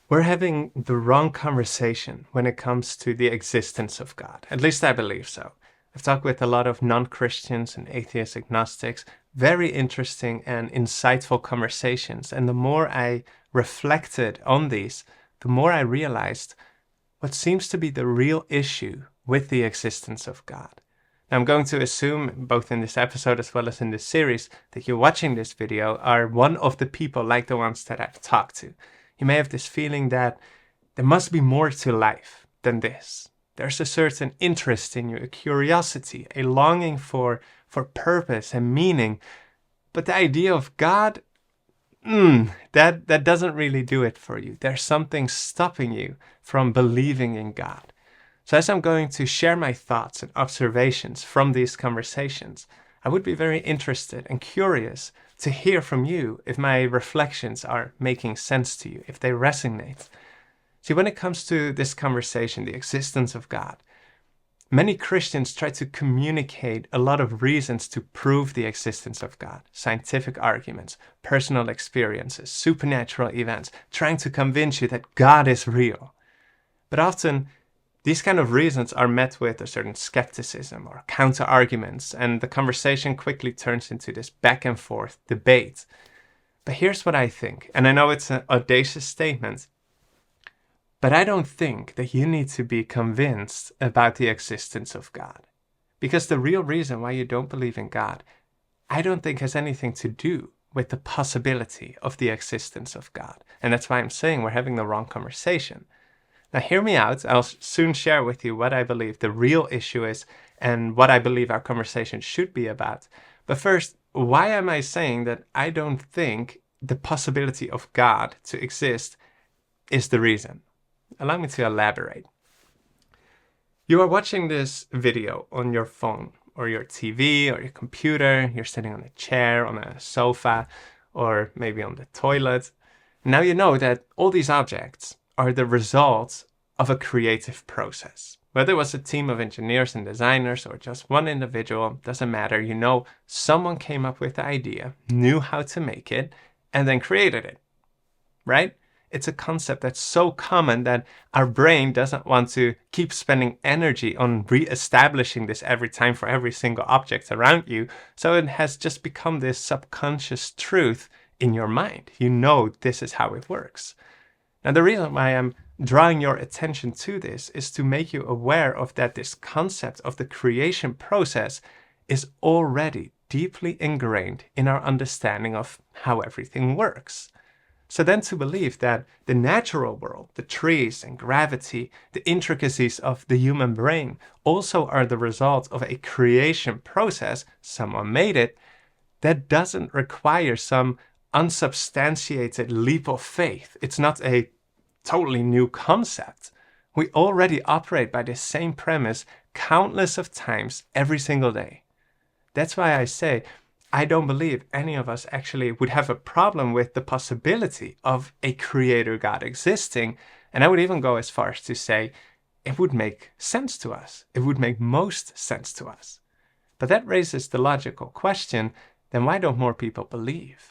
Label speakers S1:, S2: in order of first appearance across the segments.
S1: We're having the wrong conversation when it comes to the existence of God. At least I believe so. I've talked with a lot of non-Christians and atheist agnostics, very interesting and insightful conversations. And the more I reflected on these, the more I realized what seems to be the real issue with the existence of God. Now, I'm going to assume, both in this episode as well as in this series, that you're watching this video are one of the people like the ones that I've talked to. You may have this feeling that there must be more to life than this. There's a certain interest in you, a curiosity, a longing for purpose and meaning. But the idea of God, that doesn't really do it for you. There's something stopping you from believing in God. So as I'm going to share my thoughts and observations from these conversations, I would be very interested and curious to hear from you if my reflections are making sense to you, if they resonate. See, when it comes to this conversation, the existence of God, many Christians try to communicate a lot of reasons to prove the existence of God. Scientific arguments, personal experiences, supernatural events, trying to convince you that God is real. But often, these kind of reasons are met with a certain skepticism or counter-arguments, and the conversation quickly turns into this back and forth debate. But here's what I think, and I know it's an audacious statement, but I don't think that you need to be convinced about the existence of God. Because the real reason why you don't believe in God, I don't think has anything to do with the possibility of the existence of God. And that's why I'm saying we're having the wrong conversation. Now, hear me out. I'll soon share with you what I believe the real issue is and what I believe our conversation should be about. But first, why am I saying that I don't think the possibility of God to exist is the reason? Allow me to elaborate. You are watching this video on your phone or your TV or your computer. You're sitting on a chair, on a sofa, or maybe on the toilet. Now you know that all these objects are the result of a creative process. Whether it was a team of engineers and designers or just one individual, doesn't matter. You know, someone came up with the idea, knew how to make it, and then created it, right? It's a concept that's so common that our brain doesn't want to keep spending energy on re-establishing this every time for every single object around you. So it has just become this subconscious truth in your mind. You know this is how it works. Now, the reason why I'm drawing your attention to this is to make you aware of that this concept of the creation process is already deeply ingrained in our understanding of how everything works. So then to believe that the natural world, the trees and gravity, the intricacies of the human brain also are the result of a creation process, someone made it, that doesn't require some unsubstantiated leap of faith. It's not a totally new concept. We already operate by the same premise countless of times every single day. That's why I say I don't believe any of us actually would have a problem with the possibility of a creator God existing. And I would even go as far as to say it would make sense to us. It would make most sense to us. But that raises the logical question, then why don't more people believe?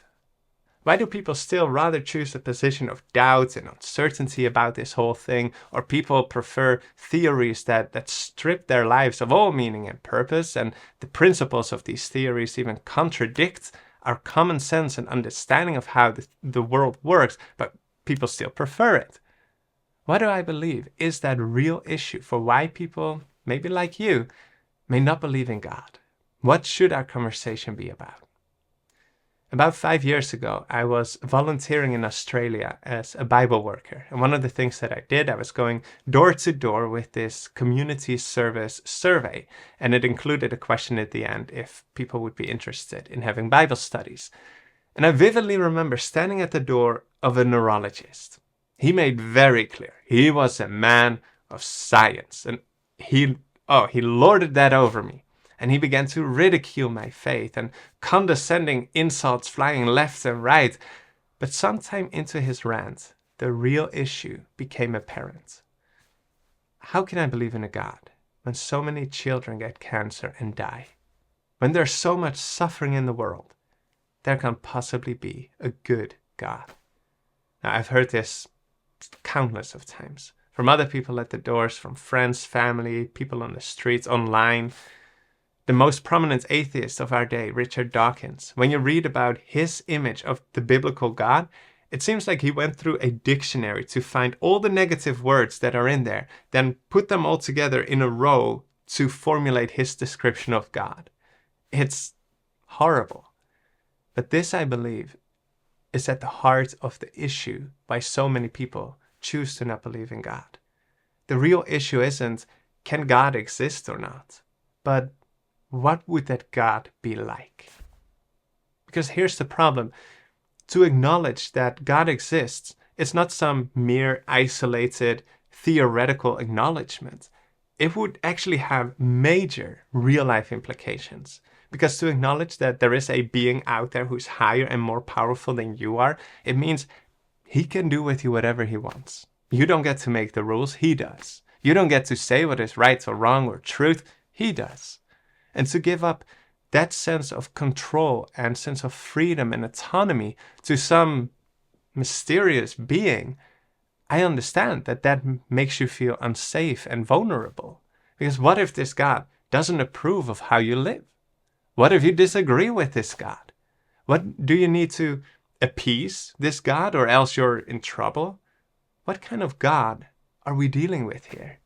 S1: Why do people still rather choose a position of doubt and uncertainty about this whole thing? Or people prefer theories that strip their lives of all meaning and purpose, and the principles of these theories even contradict our common sense and understanding of how the world works, but people still prefer it? What do I believe is that real issue for why people, maybe like you, may not believe in God? What should our conversation be about? About 5 years ago, I was volunteering in Australia as a Bible worker. And one of the things that I did, I was going door to door with this community service survey. And it included a question at the end if people would be interested in having Bible studies. And I vividly remember standing at the door of a neurologist. He made very clear he was a man of science. And he lorded that over me. And he began to ridicule my faith and condescending insults flying left and right. But sometime into his rant, the real issue became apparent. How can I believe in a God when so many children get cancer and die? When there's so much suffering in the world, there can't possibly be a good God. Now, I've heard this countless of times. From other people at the doors, from friends, family, people on the streets, online. The most prominent atheist of our day, Richard Dawkins, when you read about his image of the biblical God, it seems like he went through a dictionary to find all the negative words that are in there, then put them all together in a row to formulate his description of God. It's horrible. But this, I believe, is at the heart of the issue why so many people choose to not believe in God. The real issue isn't, can God exist or not? But what would that God be like? Because here's the problem. To acknowledge that God exists, it's not some mere isolated theoretical acknowledgement. It would actually have major real-life implications. Because to acknowledge that there is a being out there who's higher and more powerful than you are, it means he can do with you whatever he wants. You don't get to make the rules, he does. You don't get to say what is right or wrong or truth, he does. And to give up that sense of control and sense of freedom and autonomy to some mysterious being, I understand that that makes you feel unsafe and vulnerable. Because what if this God doesn't approve of how you live? What if you disagree with this God? What do you need to appease this God, or else you're in trouble? What kind of God are we dealing with here?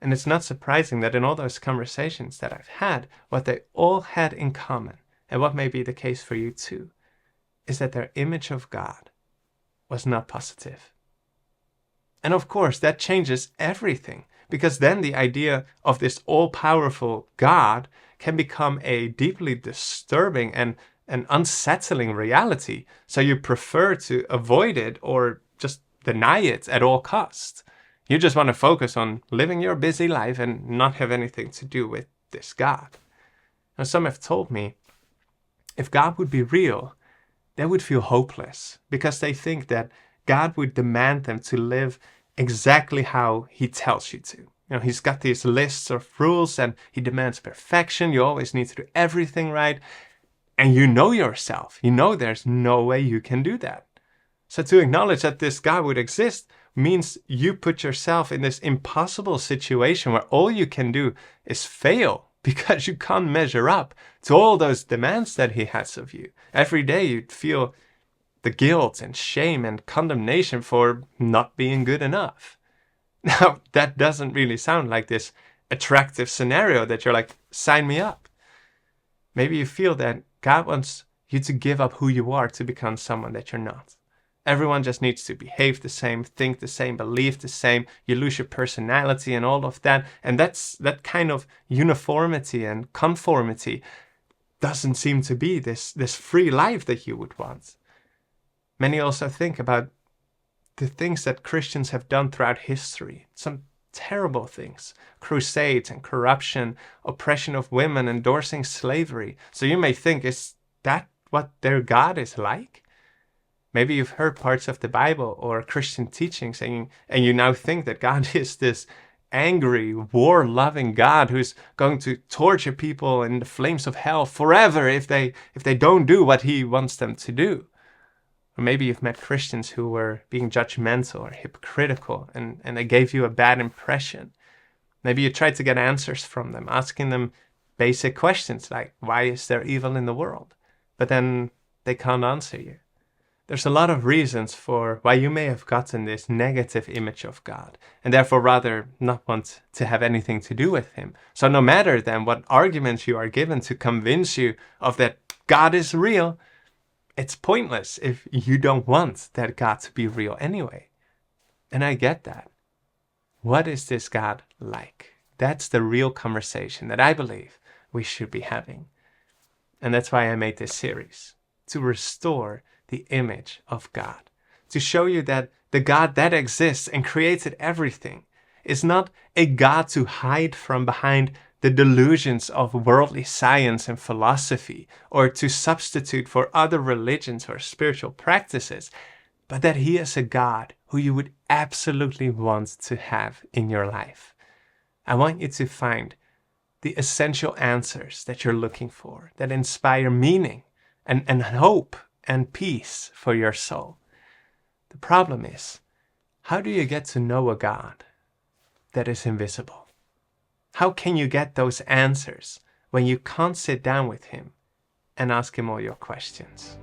S1: And it's not surprising that in all those conversations that I've had, what they all had in common, and what may be the case for you too, is that their image of God was not positive. And of course, that changes everything, because then the idea of this all-powerful God can become a deeply disturbing and an unsettling reality. So you prefer to avoid it or just deny it at all costs. You just want to focus on living your busy life and not have anything to do with this God. Now, some have told me if God would be real, they would feel hopeless because they think that God would demand them to live exactly how he tells you to. He's got these lists of rules and he demands perfection. You always need to do everything right. And you know yourself. You know there's no way you can do that. So to acknowledge that this God would exist means you put yourself in this impossible situation where all you can do is fail because you can't measure up to all those demands that he has of you. Every day you'd feel the guilt and shame and condemnation for not being good enough. Now, that doesn't really sound like this attractive scenario that you're like, sign me up. Maybe you feel that God wants you to give up who you are to become someone that you're not. Everyone just needs to behave the same, think the same, believe the same. You lose your personality and all of that. And that kind of uniformity and conformity doesn't seem to be this free life that you would want. Many also think about the things that Christians have done throughout history. Some terrible things. Crusades and corruption, oppression of women, endorsing slavery. So you may think, is that what their God is like? Maybe you've heard parts of the Bible or Christian teachings and you now think that God is this angry, war-loving God who's going to torture people in the flames of hell forever if they don't do what he wants them to do. Or maybe you've met Christians who were being judgmental or hypocritical and they gave you a bad impression. Maybe you tried to get answers from them, asking them basic questions like, why is there evil in the world? But then they can't answer you. There's a lot of reasons for why you may have gotten this negative image of God and therefore rather not want to have anything to do with him. So no matter then what arguments you are given to convince you of that God is real, it's pointless if you don't want that God to be real anyway. And I get that. What is this God like? That's the real conversation that I believe we should be having. And that's why I made this series, to restore the image of God, to show you that the God that exists and created everything is not a God to hide from behind the delusions of worldly science and philosophy, or to substitute for other religions or spiritual practices, but that he is a God who you would absolutely want to have in your life. I want you to find the essential answers that you're looking for, that inspire meaning and hope and peace for your soul. The problem is, How do you get to know a God that is invisible? How can you get those answers when you can't sit down with him and ask him all your questions?